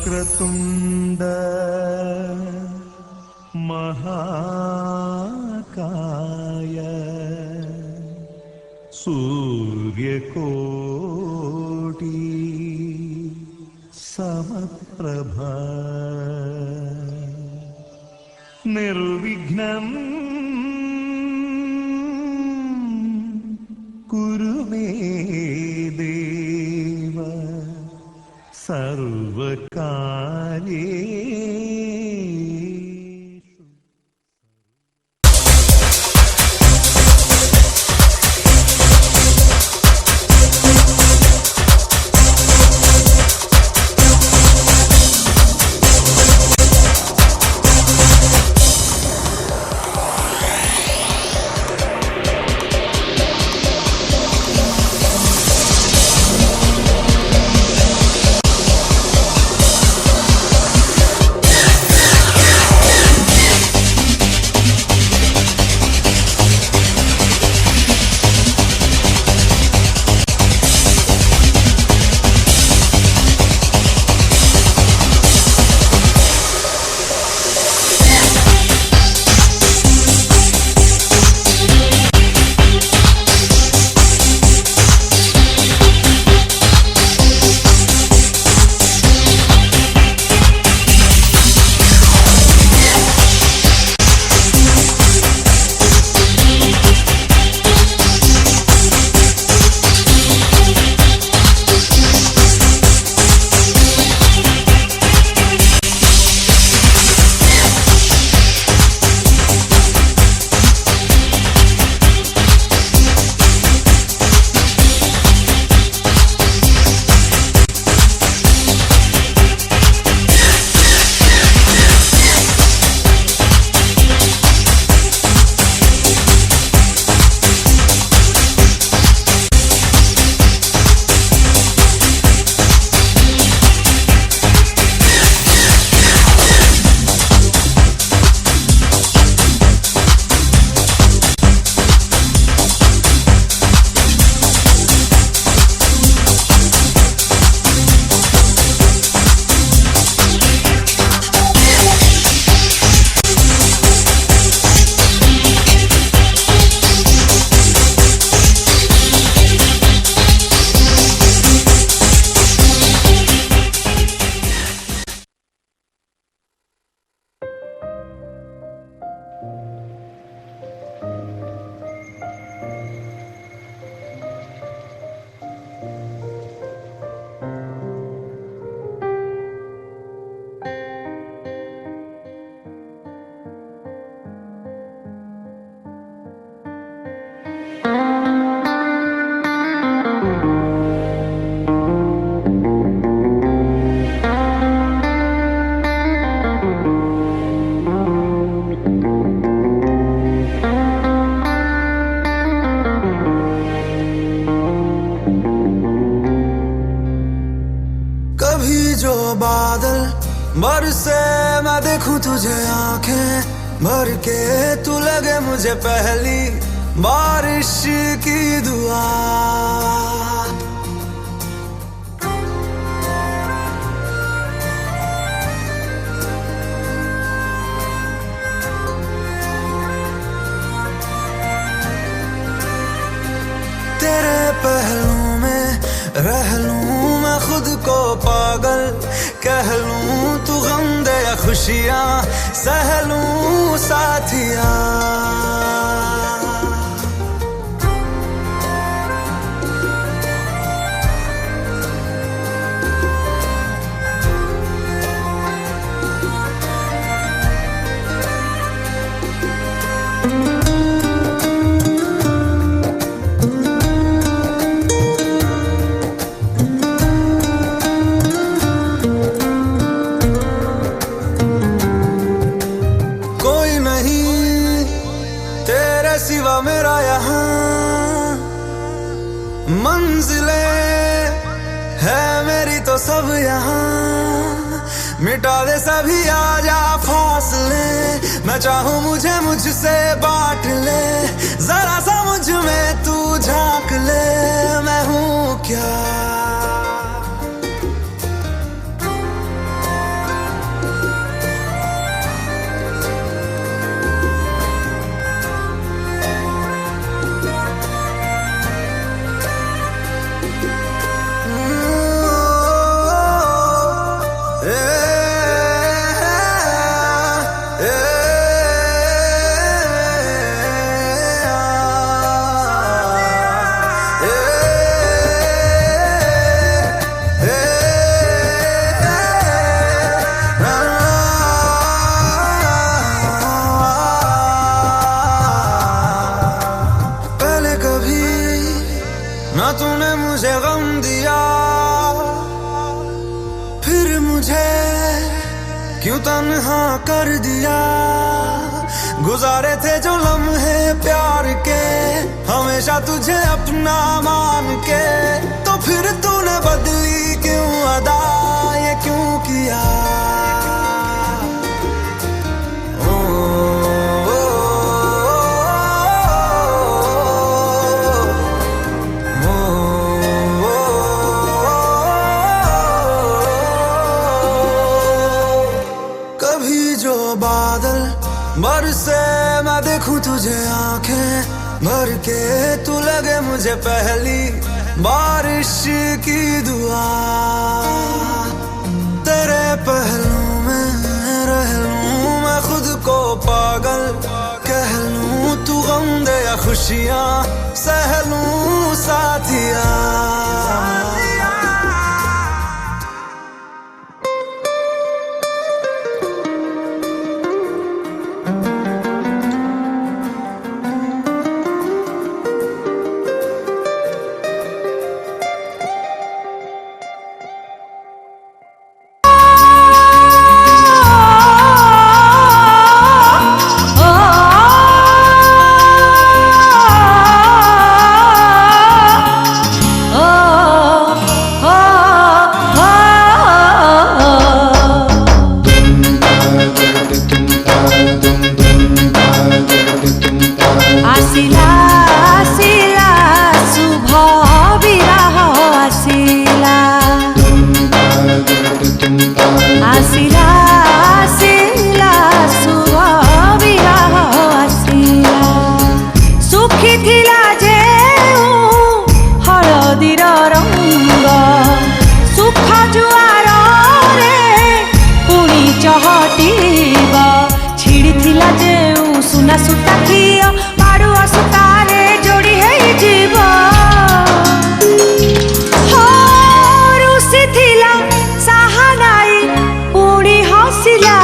वक्रतुंड महाकाय सूर्यकोटि समप्रभा निर्विघ्नं कुरु मे देव सर्वकार्ये। बादल बरसे मैं देखूं तुझे आंखें भर के, तू लगे मुझे पहली बारिश की दुआ। तेरे पहलू में रह लूं मैं खुद को पागल, कह लूं तू गम दे या खुशियां सह लूं साथिया। सिवा मेरा यहाँ मंजिलें है मेरी तो सब यहाँ, मिटा दे सभी आजा फासले, मैं चाहूँ मुझे मुझसे बांट ले, जरा सा मुझ में तू झांक ले, मैं हूँ क्या। ना तूने मुझे गम दिया, फिर मुझे क्यों तन्हा कर दिया। गुजारे थे जो लम्हे प्यार के, हमेशा तुझे अपना मान के, तो फिर तूने बदली क्यों अदा, ये क्यों किया। बादल बरसे मैं देखूं तुझे आंखें भर के, तू लगे मुझे पहली बारिश की दुआ। तेरे पहलू में रह लूं मैं खुद को पागल कह लूं, तू गम दे या खुशियां सह लूं साथिया। सुना सुता कियो पाड़ू असुतारे जोड़ी है जीव रुसी थिला साहा नाई पुणी हसिला।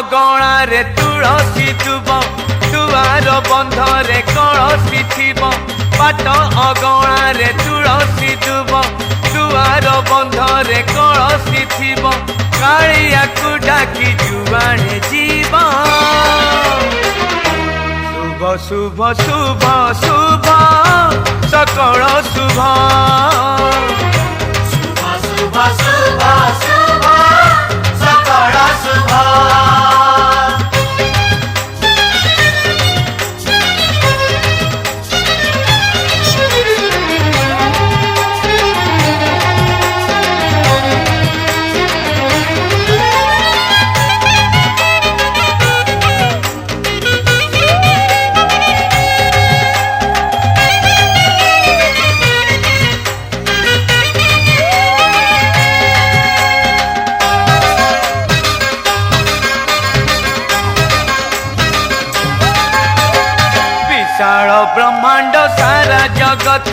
अगणा रे तुलसी दुब दुआर बंधरे कलसी थिब बाट अगणा रे तुलसी दुब दुआर बंधरे कलसी थिब कालिया को डाकी जुआड़े जीव शुभ शुभ शुभ शुभ सकल शुभ शुभ शुभ शुभ सकल शुभ ब्रह्मांड सारा जगत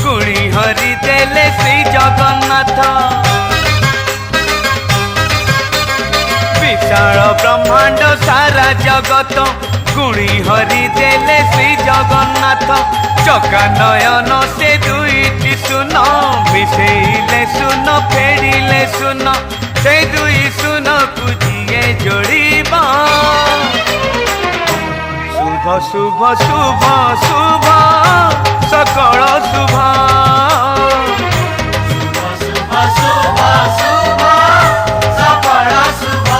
गुणी हरि देले श्री जगन्नाथ विशाल ब्रह्मांड सारा जगत गुणी हरि देले श्री जगन्नाथ चका नयन से दुईटी सुन मिसेइले सुन फेरिले सुन से दुई सुन को जिए जोड़ीबा शुभ शुभ शुभ शुभ सकल शुभ शुभ शुभ शुभ सकल शुभ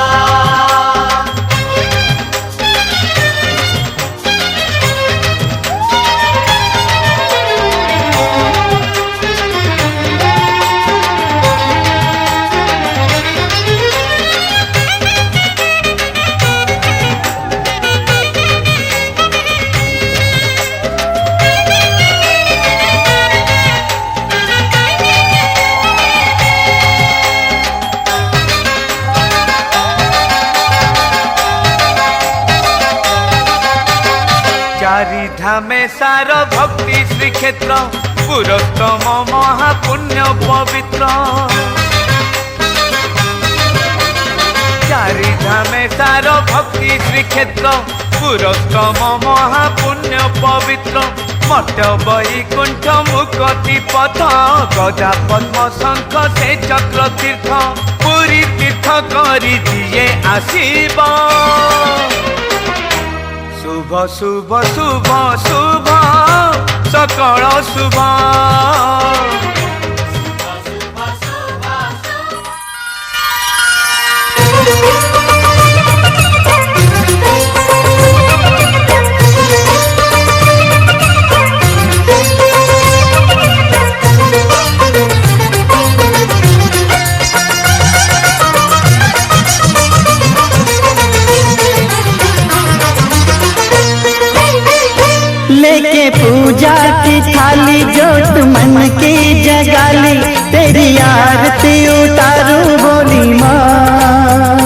चारि धामे सार भक्ति श्री क्षेत्र पुरस्तम महापुण्य पवित्र चारि धामे सार भक्ति श्री क्षेत्र पुरस्तम महापुण्य पवित्र मठ वैकुंठ मुक्ति पथ गदा पद्म शंख से चक्र तीर्थ पुरी तीर्थ करी दिए आसीबा शुभ शुभ शुभ शुभ सकल शुभ लेके पूजा की थाली जोत मन की जगाली तेरी आरती उतारू बोली माँ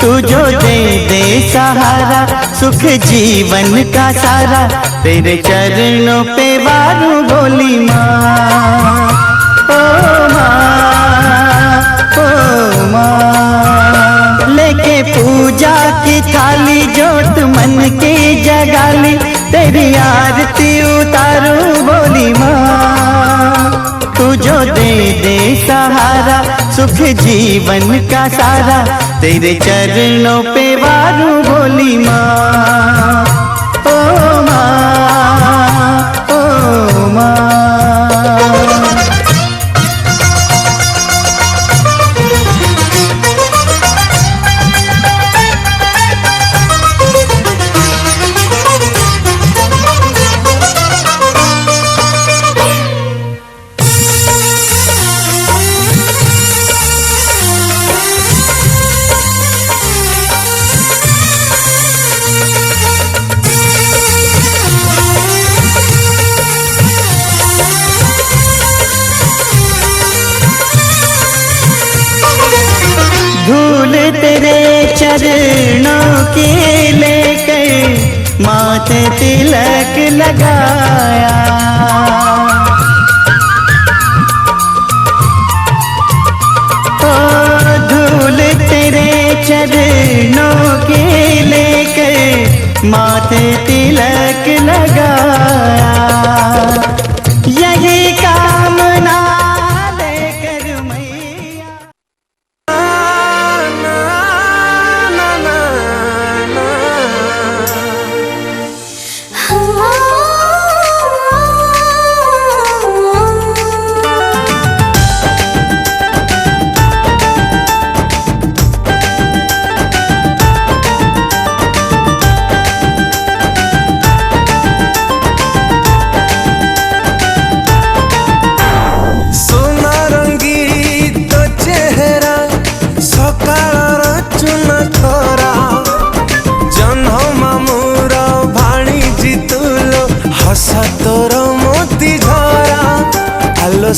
तू जो दे दे सहारा सुख जीवन का सारा तेरे चरणों पे वारू बोली माँ ओ माँ ओ माँ लेके पूजा की थाली जोत मन की जगाली तेरी आरती उतारू बोली माँ तू जो दे दे सहारा सुख जीवन का सारा तेरे चरणों पे वारू बोली माँ ओ माँ ओ माँ धूल तेरे चरणों की लेकर माथे तिलक लगाया ओ धूल तेरे चरणों की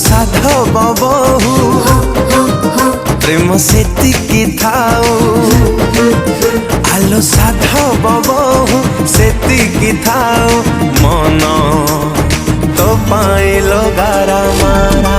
ସାଧବ ବହୁ ପ୍ରେମ ସେତିକି ଥାଉ ଆଲୋ ସାଧବ ବହୁ ସେତିକି ଥାଉ ମନ ତୋ ପାଇଁ ଲଗାରା ମାରା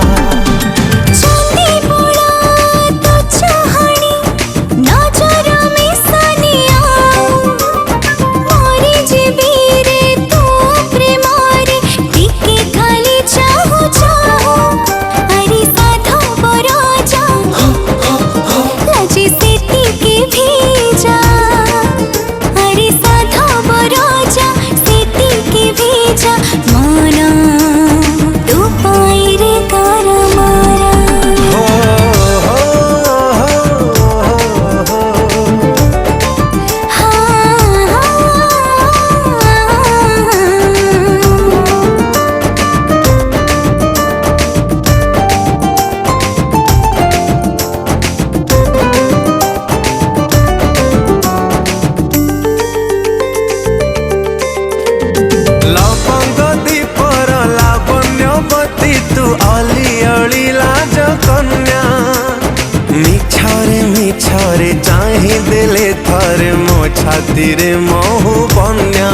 मिछरे चाही दिले थरे मो छाती रे महु बन्या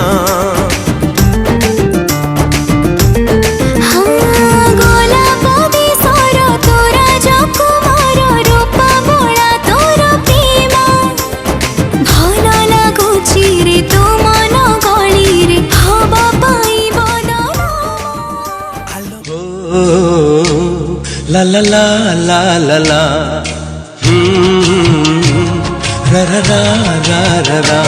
ला ला ला ला ला ला रा रा रा रा रा रा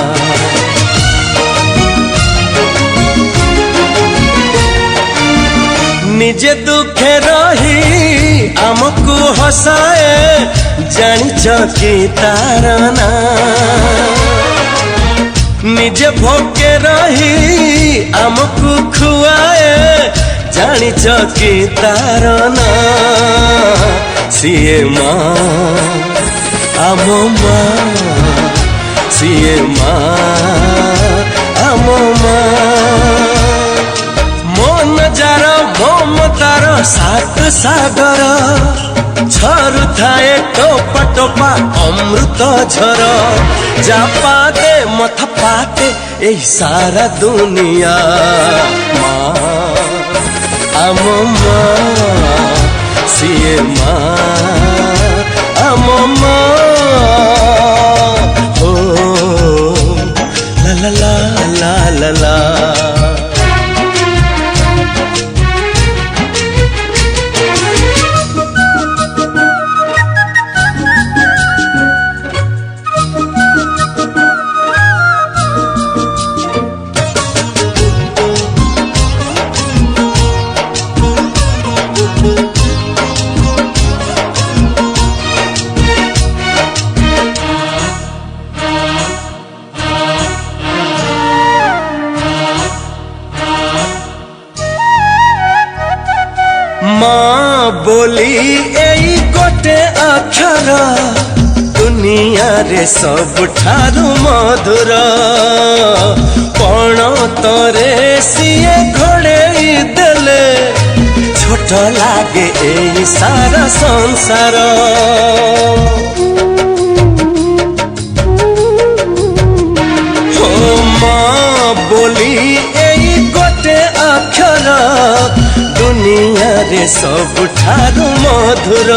निजे दुखे रही आमको हसाए जानिच कि तार ना निजे भोके रही आमको खुआए जानिच कि तार ना सीए माँ आमो माँ सीए माँ आमो माँ मन जार ममतार सात सागर झरु थाए टोपा टोपा अमृत झर जा पाते मथ पाते यही सारा दुनिया माँ आमो माँ सीए माँ आमो माँ हो ला ला ला ला ला ला माँ बोली एई गोटे अक्षर दुनिया रे सब ठारू मधुर पण तरे सिए घोड़े देले छोट लागे एई सारा संसार हो माँ बोली एई गोटे अक्षर दुनिया रे सब ठारू मधुर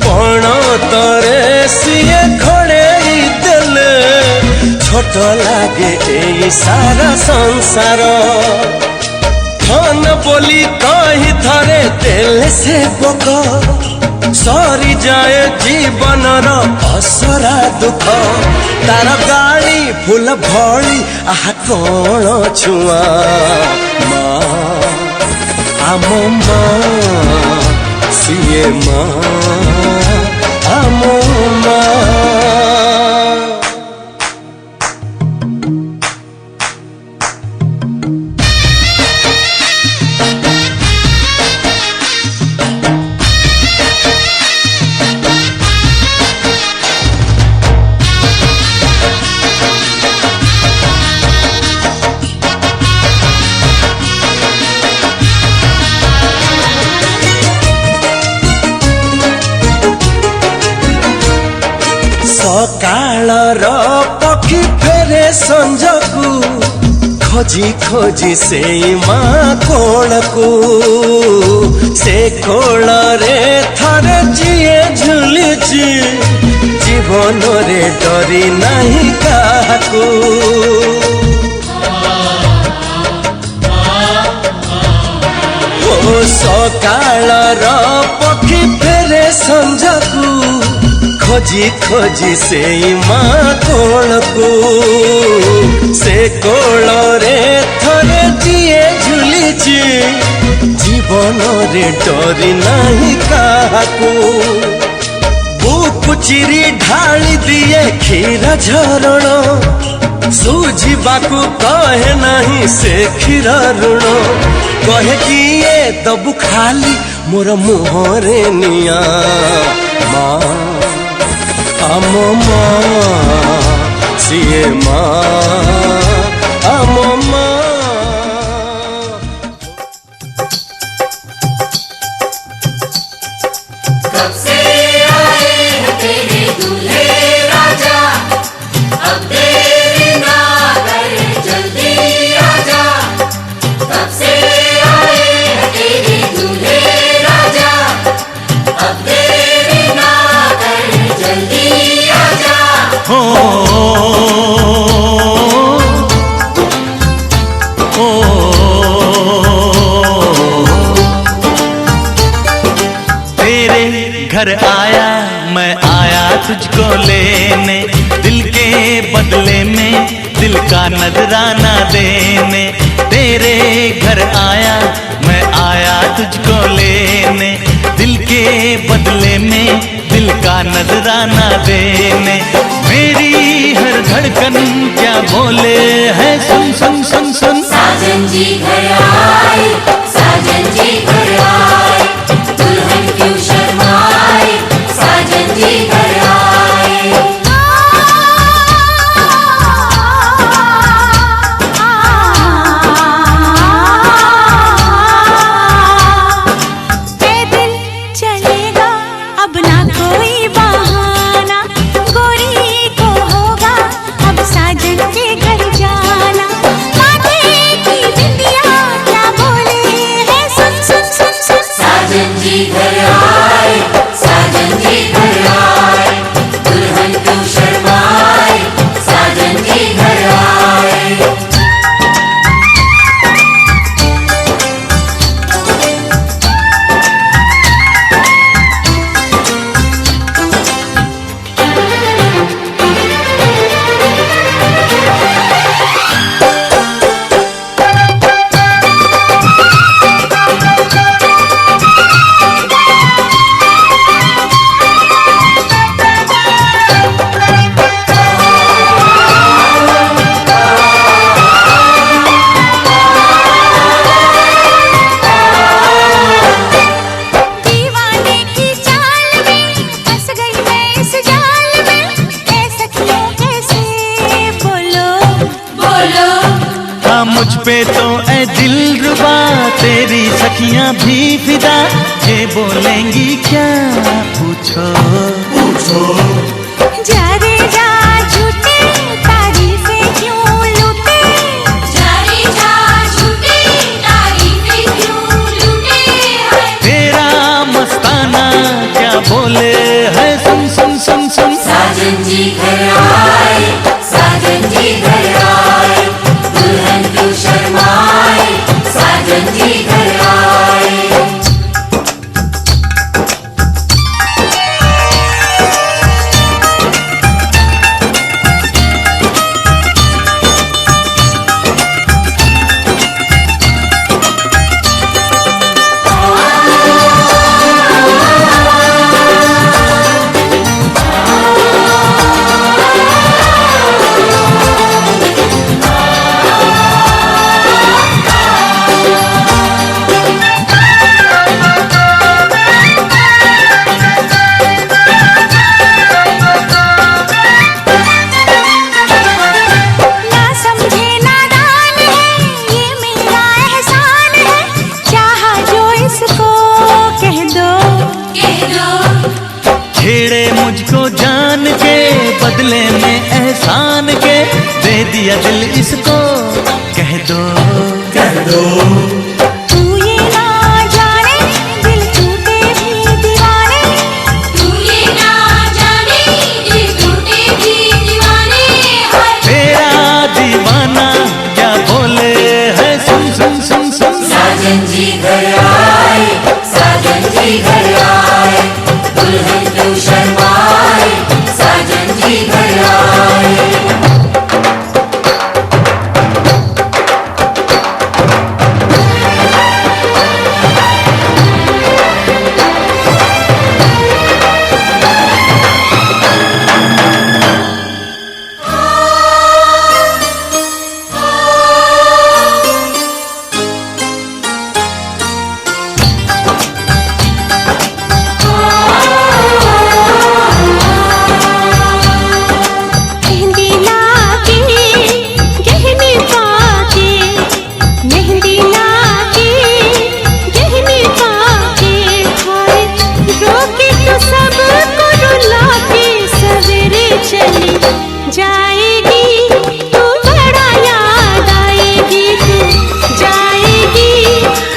पण तरे सिए घोड़े देले छोट लागे एई सारा संसार धन बोली कही थरे देले से बोक सरी जाए जीवनर असरा दुख तार गाड़ी फूल भली आहा कौन छुआ माँ आमो माँ सीए माँ आमो माँ संजकू खोजी खोजी से माँ कोलकू से कोल रे थरे जिए झुलुची जीवन रे डरी नहीं काकू ओ सकाळर पक्षी फेरे संजकू खोजी खोजी से माँ कोलकू से कोल रे थरे जिए झुलिची जीवन रे डरी नहीं काकू बुक चिरी ढाली दिए क्षीर झरण सुझिबाकू कहे नहीं से क्षीर ऋण कहे कि ये दबु खाली मोर मुहरे निया माँ आम माँ सिए माँ आम माँ कब से आए हैं तेरे दूल्हे राजा अब देरी ना कर जल्दी आजा कब से आए हैं तेरे दूल्हे राजा अब देरी ना कर जल्दी आजा तेरे घर आया मैं आया तुझको लेने दिल के बदले में दिल का नजराना देने तेरे घर आया मैं आया तुझको लेने दिल के बदले में दिल का नजराना देने मेरी हर धड़कन क्या बोले है सुन सुन सुन सुन साजन जी घर आए साजन जी घर आए दुल्हन क्यों शर्माए साजन जी घर आए पैदल चलेगा अब ना कोई बहाना गोरी को होगा अब साजन के घर जाना माथे की बिंदिया क्या बोले है सुन सुन सुन सुन साजन जी घर आए साजन जी घर आए दुल्हन क्यों शर्माए साजन जी घर आए दीवाने की चाल में फंस गई मैं इस जाल में ऐ सखियों कैसे बोलो बोलो हाँ मुझ पे तो ऐ दिलरुबा तेरी सखियां भी फिदा ये बोलेंगी क्या पूछो जा रे जा झूठे तारीफें क्यों लूटे जा रे जा झूठी तारीफें क्यों लूटे हैं तेरा मस्ताना क्या बोले है सुन सुन सुन सुन साजन जी घर आए साजन जी घर आए दुल्हन क्यों शर्माए साजन जी घर आए ना समझे नादान है ये मेरा एहसान है चाहा जो इसको कह दो छेड़े मुझको जान के बदले में एहसान के दे दी दिया दिल इसको कह दो, कह दो। तू ये ना जाने दिल टूटे भी दीवाने, तू ये ना जाने दिल टूटे भी दीवाने। तेरा दीवाना क्या बोले है, सुन सुन सुन सुन। साजन जी घर आए, साजन जी घर आए, दुल्हन क्यों शर्माए, साजन जी घर आए। मेहंदी लाके गहने पाके, मेहंदी लाके गहने पाके, हाय रोके तो सबको रुला के सवेरे चली जाएगी, तू बड़ा याद आएगी, तू जाएगी,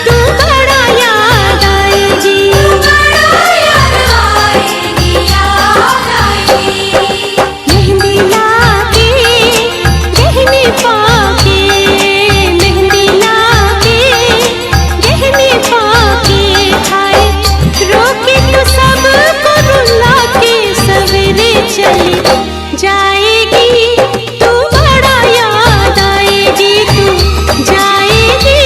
तू बड़ा याद आएगी, बड़ा याद आएगी, याद आएगी। मेहंदी लाके गहने पाके, मेहंदी लाके गहने पाके, हाय रोके तो सबको रुला के सवेरे चली जाएगी, तू बड़ा याद आएगी, तू जाएगी,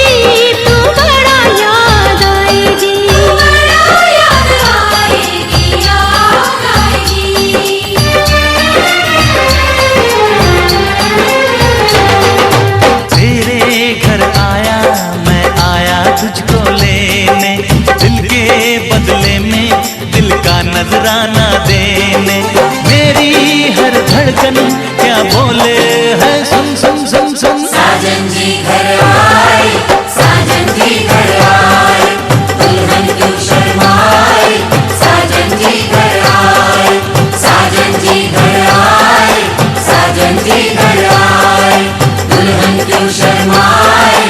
तू बड़ा याद आएगी, बड़ा याद आएगी, याद आएगी। तेरे घर आया मैं आया तुझको लेने, दिल के बदले में दिल का नजराना देने। मेरी हर धड़कन क्या बोले है, सुन सुन सुन सुन। साजन जी घर आए, साजन जी घर आए, दुल्हन क्यों शर्माए, साजन जी घर आए, साजन जी घर आए, साजन जी घर आए, दुल्हन क्यों शर्माए,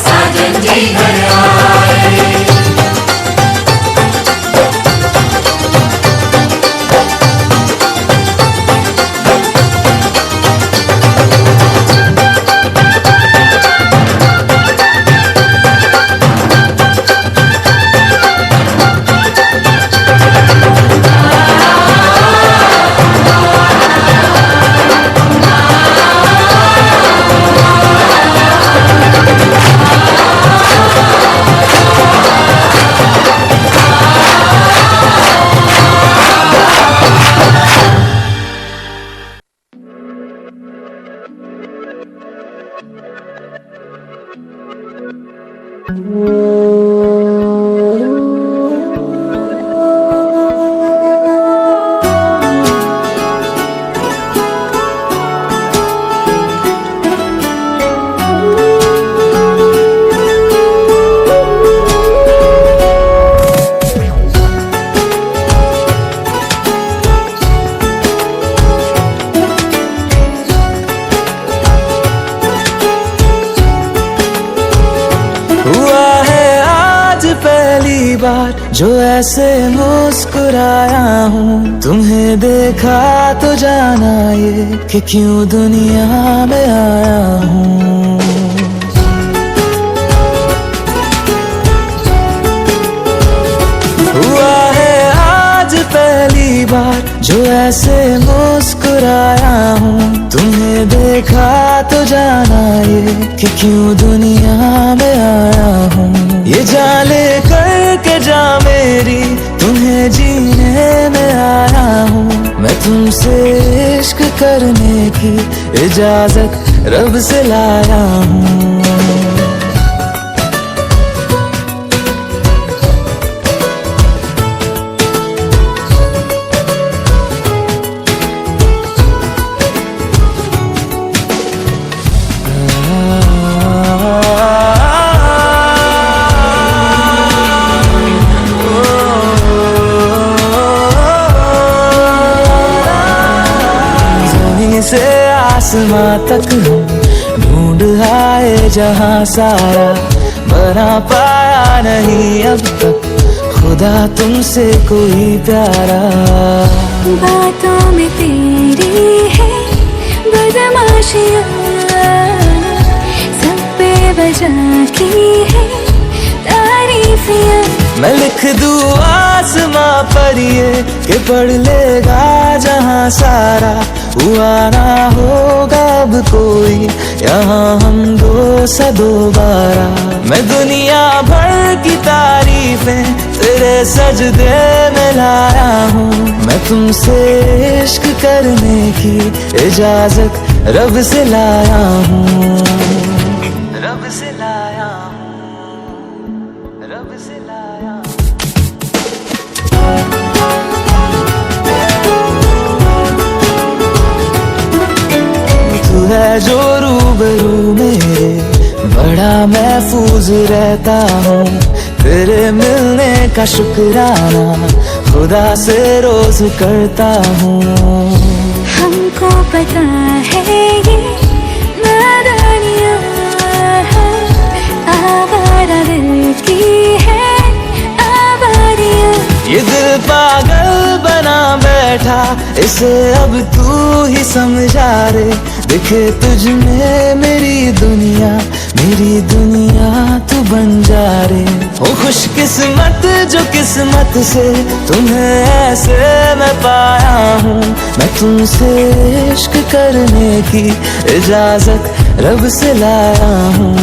साजन जी घर आए। हुआ है आज पहली बार जो ऐसे मुस्कुराया हूँ, तुम्हें देखा तो जाना ये कि क्यों दुनिया में आया हूँ। हुआ है आज पहली बार जो ऐसे मुस्कुराया हूँ, तुम्हें देखा तो जाना ये कि क्यों दुनिया में आया हूँ। ये जाले करके जा मेरी तुम्हें जीने में आया हूँ, मैं तुमसे इश्क करने की इजाजत रब से लाया हूँ। से आसमां तक हम ढूंढ आए जहां सारा, बना पाया नहीं अब तक खुदा तुमसे कोई प्यारा। बातों में तेरी है बदमाशियाँ, सब पे वजह की है तारीफियाँ। मैं लिख दूँ आसमां पर ये कि पढ़ लेगा जहां सारा, हुआ ना होगा अब कोई यहाँ हम दो सा दोबारा। मैं दुनिया भर की तारीफें तेरे सजदे में लाया हूँ, मैं तुमसे इश्क करने की इजाजत रब से लाया हूँ, रब से लाया हूँ, रब से लाया हूँ। तू है जो रूबरू मेरे, बड़ा महफूज रहता हूँ, तेरे मिलने का शुक्राना खुदा से रोज करता हूँ। हमको पता है ये नादानियाँ हैं, आवारा दिल की है आवारियाँ। ये दिल पागल बना बैठा, इसे अब तू ही समझा रे, दिखे तुझ में मेरी दुनिया तू बन जा रे। ओ खुशकिस्मत जो किस्मत से तुम्हें ऐसे मैं पाया हूँ, मैं तुमसे इश्क करने की इजाजत रब से लाया हूँ।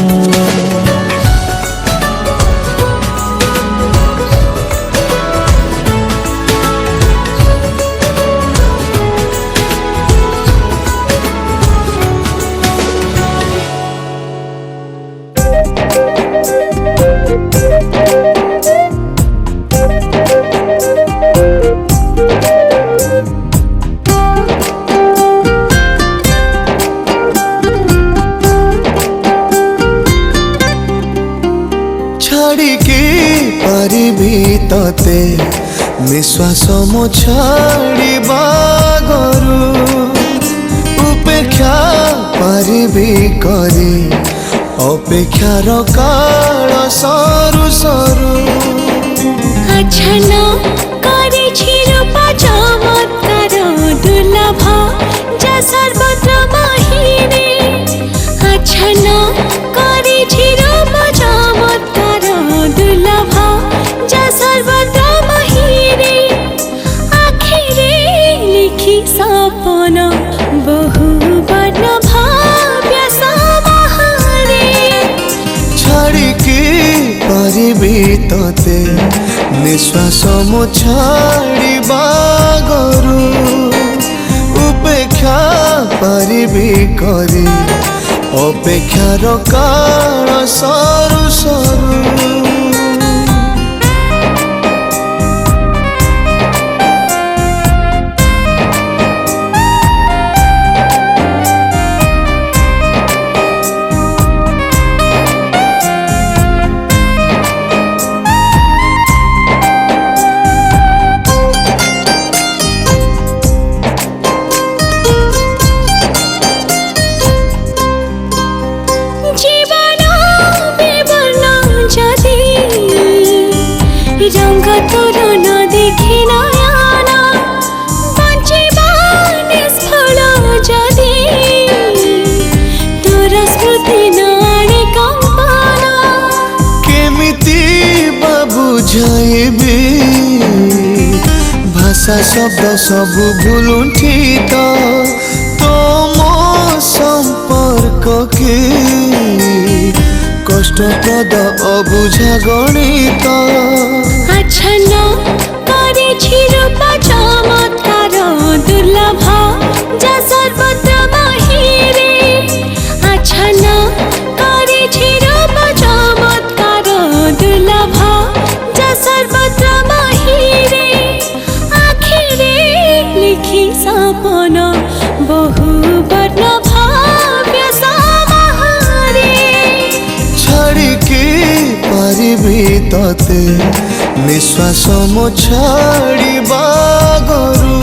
तते निश्वास मो छाड़िबा गरु, उपेक्षा पारिबी करी अपेक्षार काल सरू सरू। अच्छा न करे रूपा चमत्कार दुर्लभ जा सर्वत्र महिरे। अच्छा न करे रूपा चमत्कार दुर्लभ जा सर्वत्र महिरे। आखिरे लिखी सपन बहु वर्ण भाव्य समाहारे। छाड़िकी पारिबी तते निश्वास मो छाड़िबा गरु, उपेक्षा पारिबी करी अपेक्षार काल सरू सरू। रंग तोर न देखी नयना बंचिबा निष्फल जदि तोर स्मृति न आने कंपना। केमिति बुझाइबी भाषा शब्द सब भूलुंठी तोम संपर्क के कष्टप्रद अबुझा गणित। अच्छा न करे रूपा चमत्कार दुर्लभ जा सर्वत्र महिरे। अच्छा न करे रूपा चमत्कार दुर्लभ जा सर्वत्र महिरे। आखिरे लिखी सपन बहु वर्ण भाव्य समाहारे। छाड़िकी पारिबी तते निश्वास मो छाड़िबा गरु,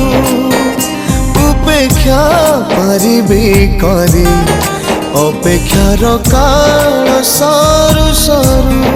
उपेक्षा पारिबी करी ଅପେକ୍ଷାର କାଳ ସରୁ ସରୁ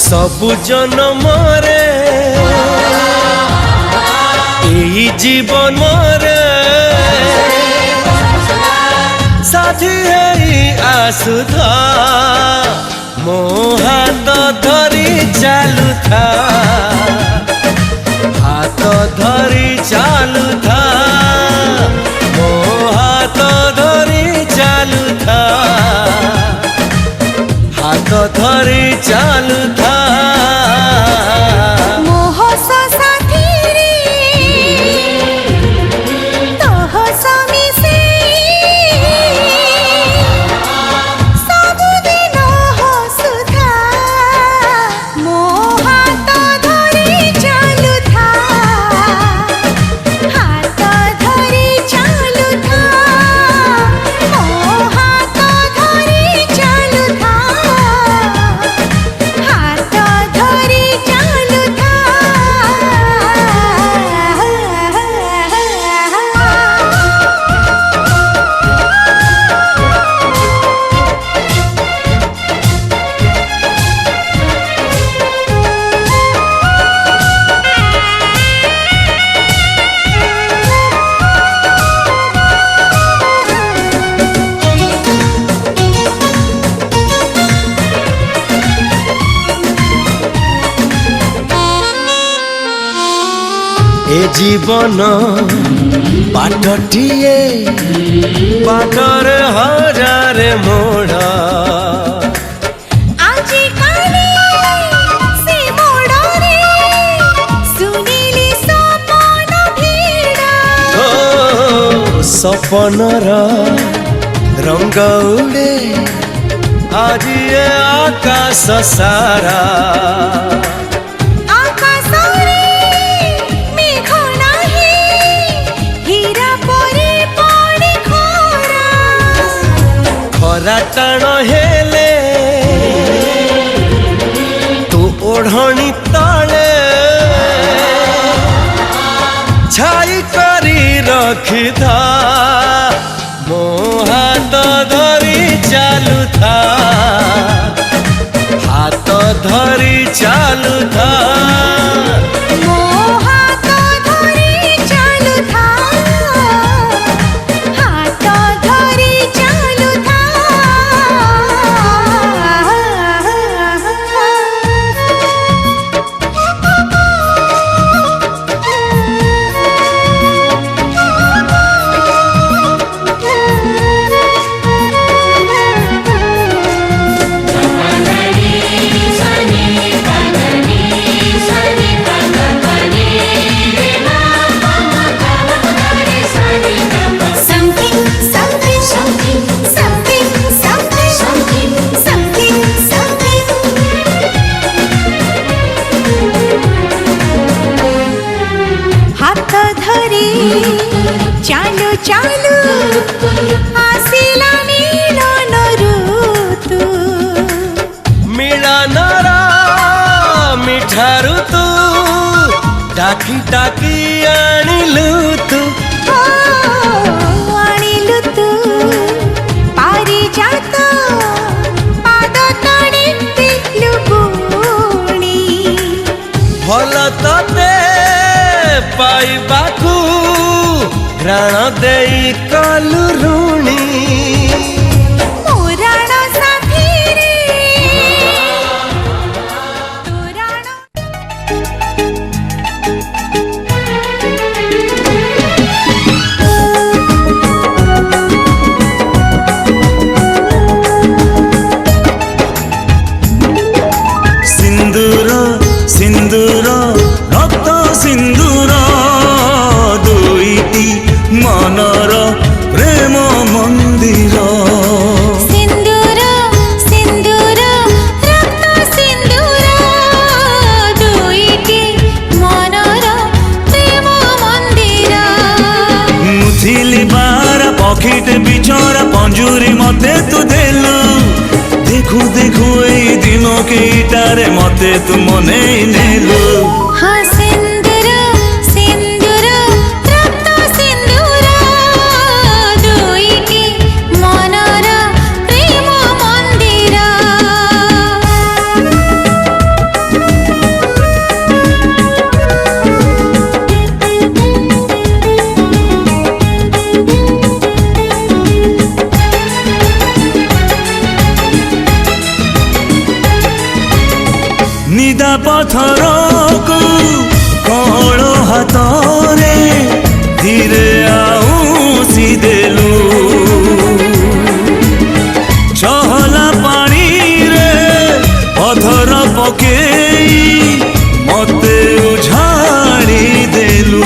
सबु जन्मरे एई जीवन रे साथी है आसुधा मो हाथ धरी चालू था हाथ धरी चालू था मो हाथ धरी चालू था हाथ धरी चालू था मोह साथी रे तोह समिसे सबुदिन हसुथा मो हाथ धरी चालू था हाथ धरी चालू था मो हाथ धरी चालू था हाथ धरी चालू था ए जीवन बाटटिए बाटर हजार मोड़ आजी काली से मोड़रे सुनीली सपन भीड़ा ओ सपनर रंग उड़े आज ये आकाश सारा आकाशरे मेघ नाही हीरा परे पड़े खरा खरा टाण हेले तू ओढ़णी तले छाई करी रखिथा मो हाथ धरी चालू था हाथ धरी चालू था मो हाथ धरी चालू था हाथ धरी चालू था हाथ धरी चालू चालू आसिला मिलन ऋतु मिलनर मिठारू तू डाकी डाकी आनिलु तू आनिलु तू पारिजात पाद तळे लुबुणी भल तते पाइबाकू प्राण देई कलु ऋणी पुराण सा ଚୁମୁକିଟାରେ ମତେ ତୁ ମନେଇ ନେଲୁ। ହଁ ସିନ୍ଦୁର ସିନ୍ଦୁର ରକ୍ତ ସିନ୍ଦୁର ଦୁଇଟି ମନର ପ୍ରେମ ମନ୍ଦିର। ନିଦା ପଥରକୁ କଅଁଳ ହାତରେ ଧୀରେ ଆଉଁସି ଦେଲୁ। ଚହଲା ପାଣିରେ ଅଧର ପକେଇ ମତେ ଉଝାଳି ଦେଲୁ।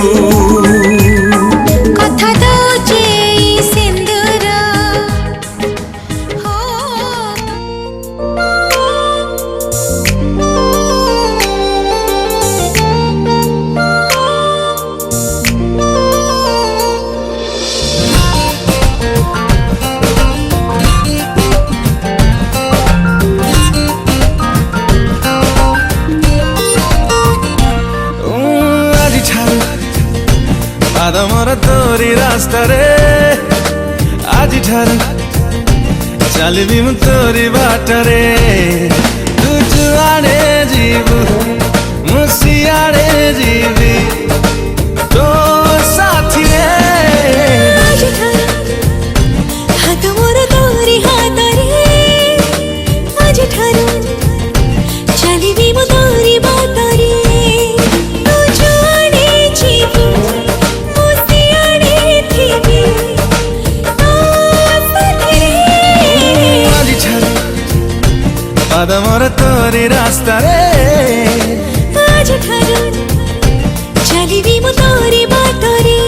କଥା ଦଉଛି ସିନ୍ଦୁର ହୋ ପାଦ ମୋର ତୋରି ରାସ୍ତାରେ ଆଜିଠାରୁ ଚାଲିବି ମୁଁ ତୋରି ବାଟରେ। ତୁ ଯୁଆଡ଼େ ଯିବୁ ମୁଁ ସିଆଡ଼େ ଯିବି ତୋ ସାଥିରେ। ହାତ ମୋର ତୋରି ହାତରେ ଆଜିଠାରୁ ଚାଲିବି ମୁଁ ତୋରି ବାଟରେ। ତୁ ଯୁଆଡ଼େ ଯିବୁ ମୁଁ ସିଆଡ଼େ ଥିବି ତୋ ସାଥିରେ। ଆଜିଠାରୁ ପାଦ ମୋର ତୋରି ରାସ୍ତାରେ ଆଜିଠାରୁ ଚାଲିବି ମୁଁ ତୋରି ବାଟରେ।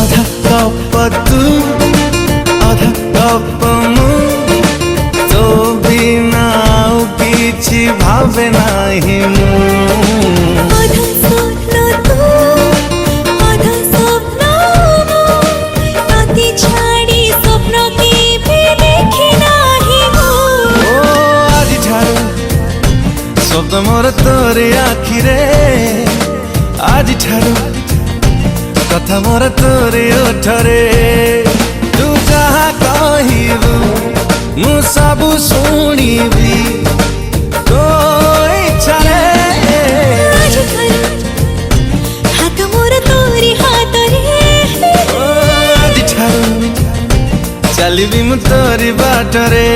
ଅଧା କପ ତୁ ଅଧା କପ ମୁଁ ତୋ ବିନା ଆଉ କିଛି ଭାବେ ନାହିଁ ମୁଁ। ଅଧା ସ୍ୱପ୍ନ ତୁ ଅଧା ସ୍ୱପ୍ନ ମୁଁ ତତେ ଛାଡ଼ି ସ୍ୱପ୍ନ କେବେ ଦେଖି ନାହିଁ ମୁଁ। ଓ ଆଜିଠାରୁ ସ୍ୱପ୍ନ ମୋର ତୋରି ଆଖିରେ ଆଜିଠାରୁ କଥା ମୋର ତୋରି ଓଠରେ। ତୁ ଯାହା କହିବୁ ମୁଁ ସବୁ ଶୁଣିବି ତୋ ଇଚ୍ଛାରେ। ଆଜିଠାରୁ ହାତ ମୋର ତୋରି ହାତରେ ଓ ଆଜିଠାରୁ ଚାଲିବି ମୁଁ ତୋରି ବାଟରେ।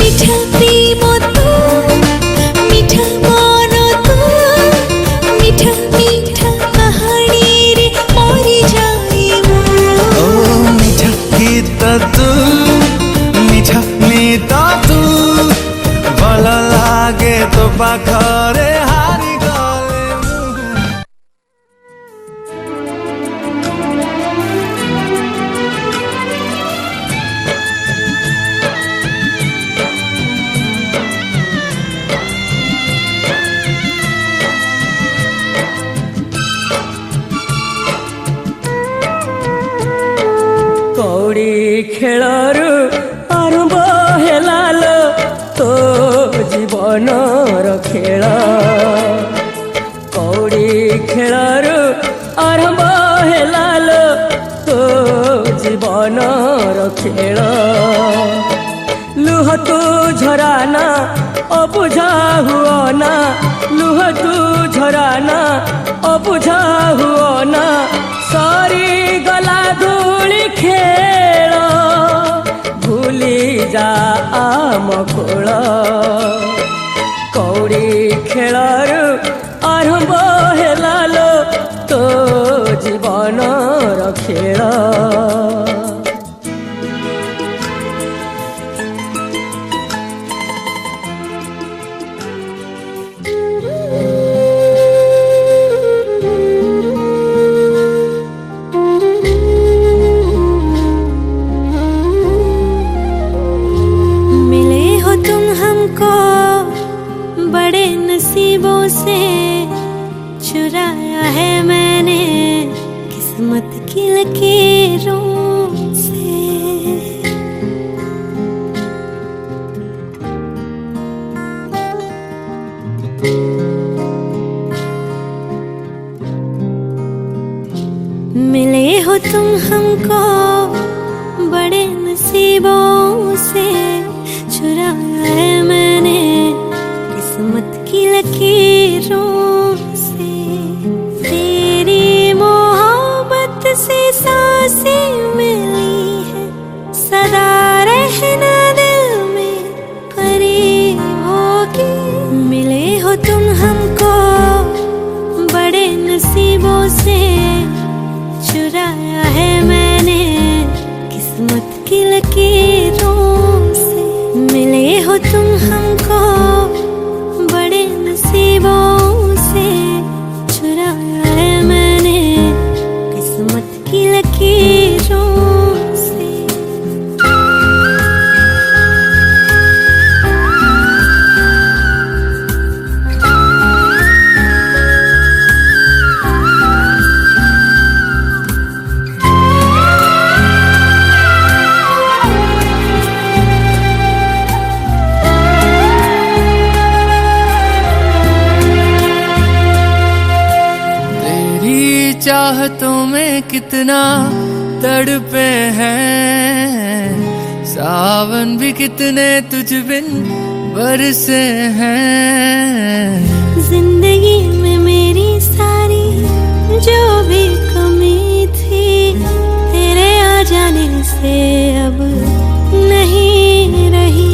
মিঠা প্রেম তু মিঠা মন তু মিঠা মিঠা কাহানি রে মরি যাই মু। ओ मीठा गीत तू मीठा गीत तू भल लागे तो पाखरे हारी गले मु। କଉଡ଼ି ଖେଳରୁ ଆରମ୍ଭ ହେଲା ଲୋ ତୋ ଜୀବନର ଖେଳ। କଉଡ଼ି ଖେଳରୁ ଆରମ୍ଭ ହେଲା ଲୋ ତୋ ଜୀବନର ଖେଳ। ଲୁହ ତୁ ଝରାନା ଅବୁଝା ହୁଅ ନା ଲୁହ ତୁ ଝରାନା ଅବୁଝା ହୁଅ ନା ସରି ଗଲା ଧୂଳି ଖେଳ ଭୁଲି ଯା ଆମ କୋଳ। କଉଡ଼ି जीवनर खेल। मिले हो तुम हमको बड़े नसीबों से, चुराया है मैंने किस्मत की लकीरों से। मिले हो तुम हमको बड़े नसीबों से, चुराया है मैंने किस्मत की लकीरों से। तेरी मोहब्बत से सांसें मिली है, सदा रहना दिल में करीब होगी। मिले हो तुम हमको बड़े नसीबों से, चुराया है मैंने किस्मत की लकीरों से। मिले हो तुम हमको बड़े नसीबों से, चुराया है मैंने किस्मत की लकीरों से। चाहतों में कितना तड़पे हैं, सावन भी कितने तुझ बिन बरसे हैं। जिंदगी में मेरी सारी जो भी कमी थी, तेरे आ जाने से अब नहीं रही।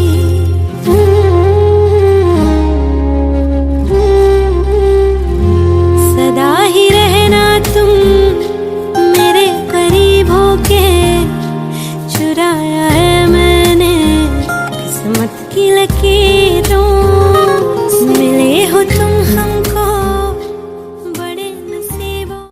सदा ही रहना तुम मेरे करीब होके, चुराया है मैंने किस्मत की लकीरों से। मिले हो तुम हमको बड़े नसीबों।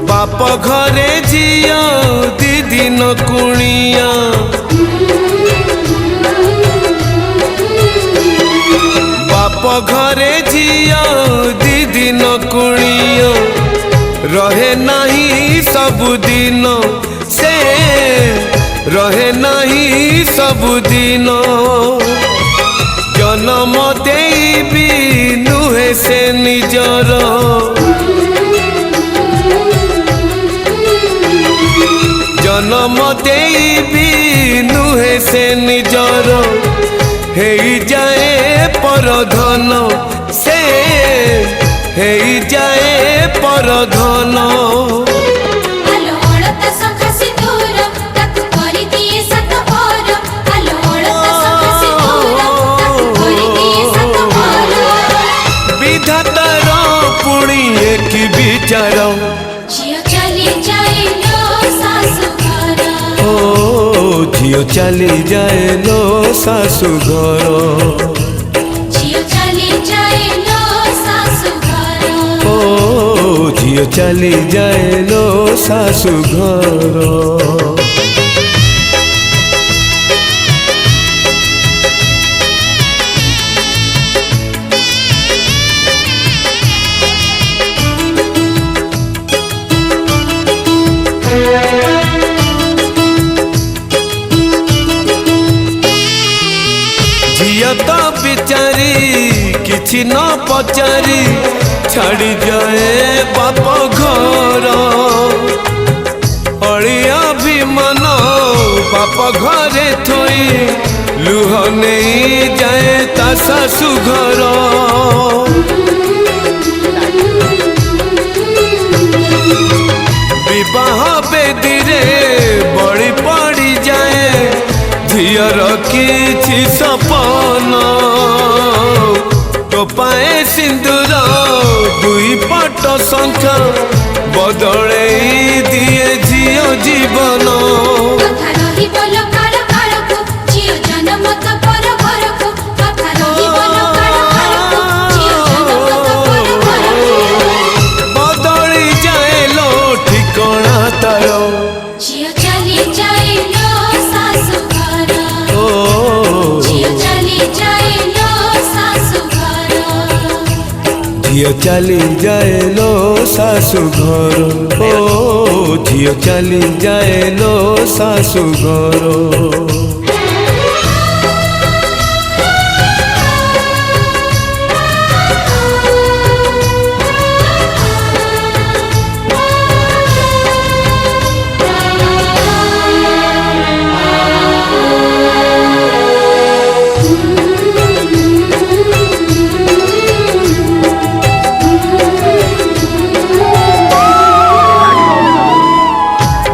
बाप घरे झिया दीदी न कुणिया, बाप घरे झिया दीदी न कुणिया, रहे नहीं सबुदिन से, रहे नहीं सबुदिन। जन्म देबी नुहे से निजर, जन्म देबी नुहे से निजर। हे जाए परधन से, हे जाए परधन। विधातार पुणी एक विचार, झियो चली जाए लो सासु घर, झियो चली जाए लो सासु घर, ओ झियो चली जाए लो सासु घर। झिया तो बिचारी किछि न पचारी छाड़ी जाए बाप घर अड़िया भी मन बाप घरे थोई लुह नहीं जाए ता सासु घर विवाह बेदीरे बड़ी पड़ी जाए झियर किछि सपन टोपाए सिंदूर दुई पट शंख बदले दिए झियो जीवन बदली जाए लो ठिकाना तार झियो चली जाए लो सासु घर झियो चली जाए लो सासु घर झियो चली जाए लो सासु घर ओ झियो चली जाए लो सासु घर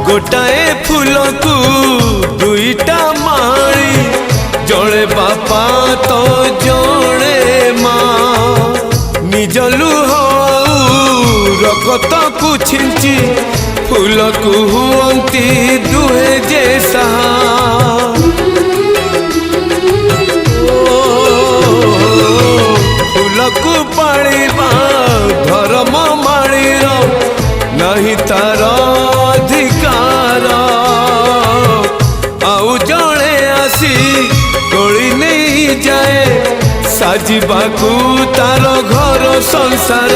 गोटाए फूल को दुईटा माली जड़े बापा तो जड़े माँ निज लुह रगत को छिंची फूल को हुअंती दुहे जैसा फूल को पालिबा धर्म माड़ीर नहीं तार अधिकार आउ जड़े आसी तोड़ी नहीं जाए साजिबाकू तार घर संसार